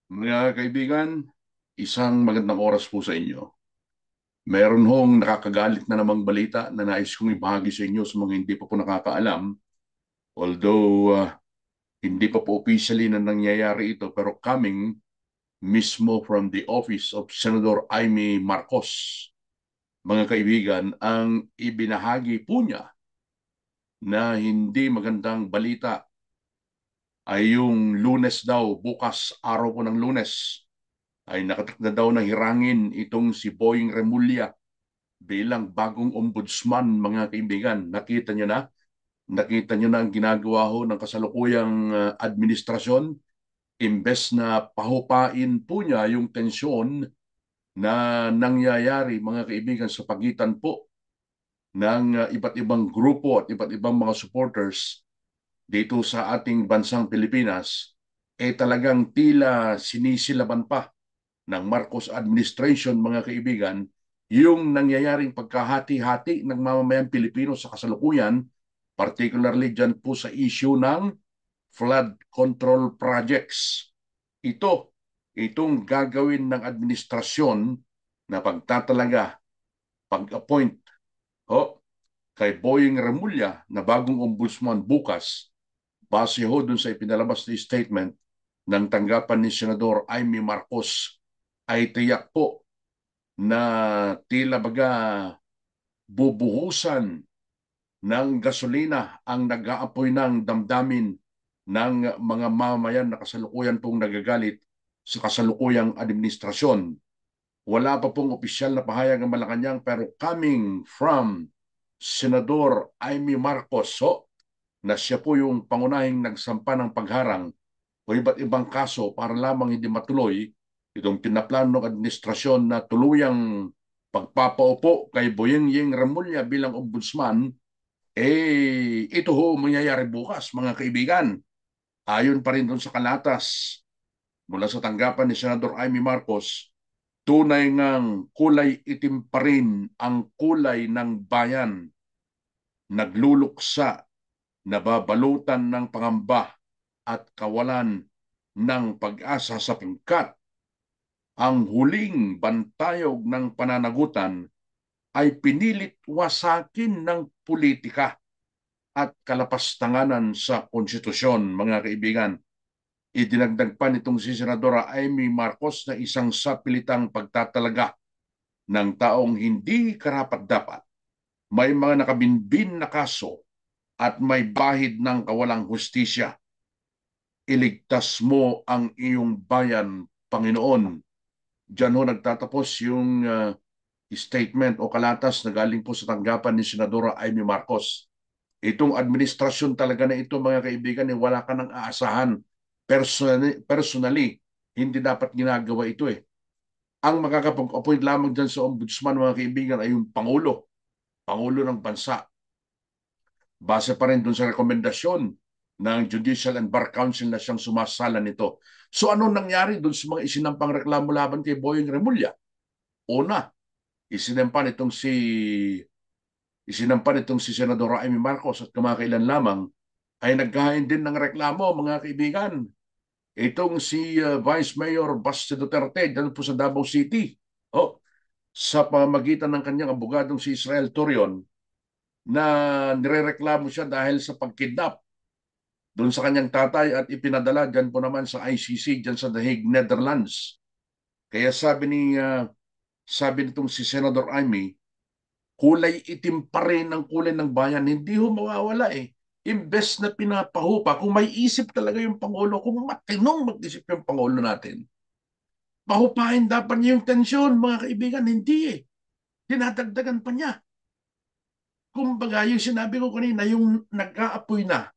Mga kaibigan, isang magandang oras po sa inyo. Meron hong nakakagalit na namang balita na nais kong ibahagi sa inyo sa mga hindi pa po nakakaalam. Although hindi pa po officially na nangyayari ito pero coming mismo from the office of Senator Amy Marcos. Mga kaibigan, ang ibinahagi po niya na hindi magandang balita ay yung Lunes daw, bukas araw po ng Lunes, ay nakatakda daw na hirangin itong si Boying Remulla bilang bagong ombudsman, mga kaibigan. Nakita nyo na? Nakita nyo na ang ginagawa ho ng kasalukuyang administrasyon. Imbes na pahupain po niya yung tensyon na nangyayari, mga kaibigan, sa pagitan po ng iba't ibang grupo at iba't ibang mga supporters dito sa ating bansang Pilipinas, talagang tila sinisilaban pa ng Marcos administration, mga kaibigan, yung nangyayaring pagkahati-hati ng mamamayang Pilipino sa kasalukuyan, particularly dyan po sa issue ng flood control projects. Itong gagawin ng administrasyon na pagtatalaga, pag-appoint ho, kay Boying Remulla na bagong ombudsman bukas, base ho dun sa ipinalabas na statement ng tanggapan ni Senador Amy Marcos, ay tiyak po na tila baga bubuhusan ng gasolina ang nag-aapoy ng damdamin ng mga mamamayan na kasalukuyan pong nagagalit sa kasalukuyang administrasyon. Wala pa pong opisyal na pahayag ng Malacanang pero coming from Senador Amy Marcos, na siya po yung pangunahing nagsampa ng pagharang o iba't ibang kaso para lamang hindi matuloy itong pinaplano ng administrasyon na tuluyang pagpapaupo kay Boyeng Remulla bilang ombudsman, ito ho mangyayari bukas, mga kaibigan. Ayon pa rin doon sa kalatas mula sa tanggapan ni Senador Amy Marcos, tunay ngang kulay itim pa rin ang kulay ng bayan, nagluluksa, nababalutan ng pangamba at kawalan ng pag-asa sapagkat ang huling bantayog ng pananagutan ay pinilit wasakin ng politika at kalapastanganan sa konstitusyon, mga kaibigan. Idinagdag pa nitong si Senadora Amy Marcos na isang sapilitang pagtatalaga ng taong hindi karapat-dapat, may mga nakabinbin na kaso at may bahid ng kawalang hustisya. Iligtas mo ang iyong bayan, Panginoon. Diyan ho nagtatapos yung statement o kalatas na galing po sa tanggapan ni Senadora Amy Marcos. Itong administrasyon talaga na ito, mga kaibigan, wala ka nang aasahan. Personally, hindi dapat ginagawa ito eh. Ang makakapag-appoint lamang dyan sa ombudsman, mga kaibigan, ay yung Pangulo ng Bansa. Base pa rin dun sa rekomendasyon ng Judicial and Bar Council na siyang sumasala nito. So ano nangyari dun sa mga isinampang reklamo laban kay Boyeng Remulla? Una, isinampa nitong si Senadora Amy Marcos at kamakailan lamang ay naghahain din ng reklamo, mga kaibigan. Itong si Vice Mayor Baste Duterte dyan po sa Davao City, sa pamamagitan ng kanyang abogadong si Israel Torion, na nirereklamo siya dahil sa pagkidnap doon sa kanyang tatay at ipinadala dyan po naman sa ICC dyan sa The Hague, Netherlands. Kaya sabi nitong si Senator Amy, kulay itim pa rin ang kulay ng bayan. Hindi ho mawawala eh. Imbes na pinapahupa, kung may isip talaga yung Pangulo, kung matinong mag-isip yung Pangulo natin, pahupain dapat niya yung tensyon, mga kaibigan. Hindi eh. Dinadagdagan pa niya. Kumbaga, yung sinabi ko kanina, yung nag-aapoy na,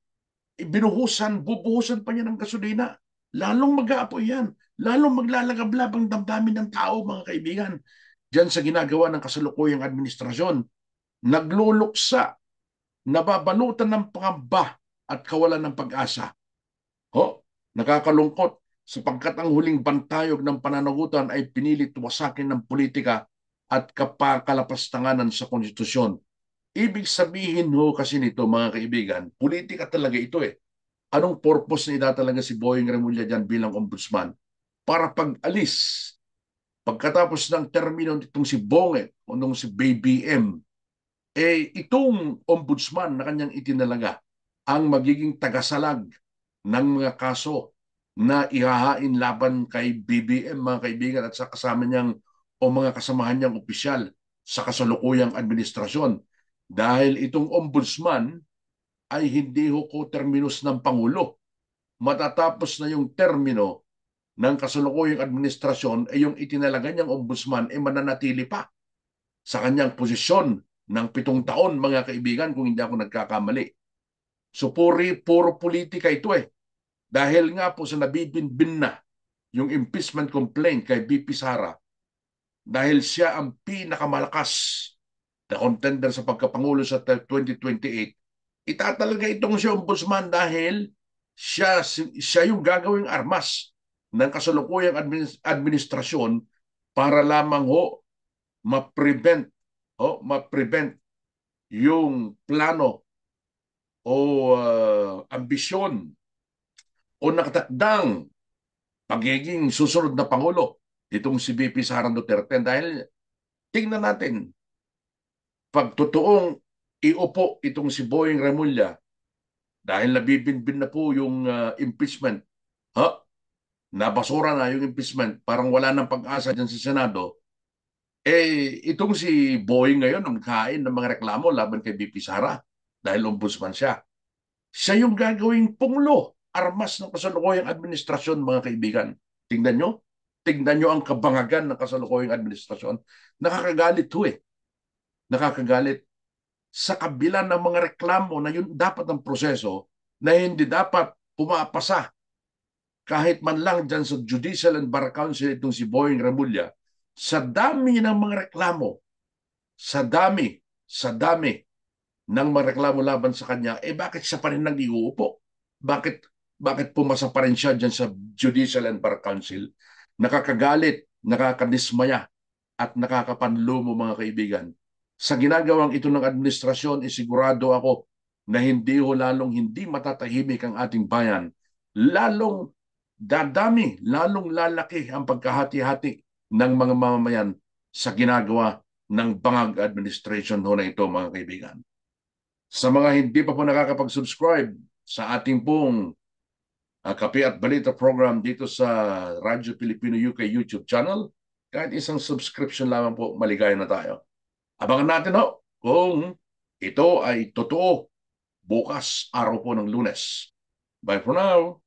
bubuhusan pa niya ng gasolina. Lalong mag-aapoy yan. Lalong maglalagablab ang damdamin ng tao, mga kaibigan. Diyan sa ginagawa ng kasalukuyang administrasyon, nagluluksa, nababalutan ng pangamba at kawalan ng pag-asa. Nakakalungkot sapagkat ang huling bantayog ng pananagutan ay pinilit wasakin ng politika at kapakalapastanganan sa konstitusyon. Ibig sabihin ho kasi nito, mga kaibigan, politika talaga ito eh. Anong purpose na itatalaga si Boying Remulla dyan bilang ombudsman? para pag-alis pagkatapos ng termino nitong si Bonget o nung si BBM, itong ombudsman na kanyang itinalaga ang magiging tagasalag ng mga kaso na ihahain laban kay BBM, mga kaibigan, at sa kasama niyang o mga kasamahan niyang opisyal sa kasalukuyang administrasyon. Dahil itong ombudsman ay hindi ho ko-terminus ng Pangulo. Matatapos na yung termino ng kasalukuyang administrasyon, yung itinalaga niyang ombudsman mananatili pa sa kanyang posisyon ng 7 taon, mga kaibigan, kung hindi ako nagkakamali. So puro politika ito Dahil nga po sa nabibinbin na yung impeachment complaint kay BP Sara, dahil siya ang pinakamalakas na contender sa pagkapangulo sa 2028, itatalaga itong si ombudsman dahil siya yung gagawing armas ng kasalukuyang administrasyon para lamang ma-prevent yung plano o ambisyon o nakatakdang pagiging susunod na Pangulo itong si BP Sara Duterte. Dahil tingnan natin, pag totoong iupo itong si Boying Remulla, dahil nabibinbin na po yung impeachment, nabasura na yung impeachment, parang wala nang pag-asa dyan sa Senado, itong si Boying ngayon ang kain ng mga reklamo laban kay BP Sara dahil ombudsman siya. Siya yung gagawing punglo, armas ng kasalukuyang administrasyon, mga kaibigan. Tingnan nyo. Tingnan nyo ang kabangagan ng kasalukuyang administrasyon. Nakakagalit Nakakagalit. Sa kabila ng mga reklamo na yun dapat ang proseso na hindi dapat pumapasa kahit man lang dyan sa Judicial and Bar Council itong si Boying Remulla, sa dami ng mga reklamo, sa dami ng mga reklamo laban sa kanya, bakit siya pa rin nag-iuupo? Bakit pumasa pa rin siya dyan sa Judicial and Bar Council? Nakakagalit, nakakadismaya, at nakakapanlumo, mga kaibigan. Sa ginagawang ito ng administrasyon, isigurado ako na lalong hindi matatahimik ang ating bayan. Lalong dadami, lalong lalaki ang pagkahati-hati ng mga mamamayan sa ginagawa ng bangag administration na ito, mga kaibigan. Sa mga hindi pa po nakakapag-subscribe sa ating pong Kape at Balita program dito sa Radyo Pilipino UK YouTube channel, kahit isang subscription lamang po, maligaya na tayo. Abangan natin kung ito ay totoo bukas, araw po ng Lunes. Bye for now.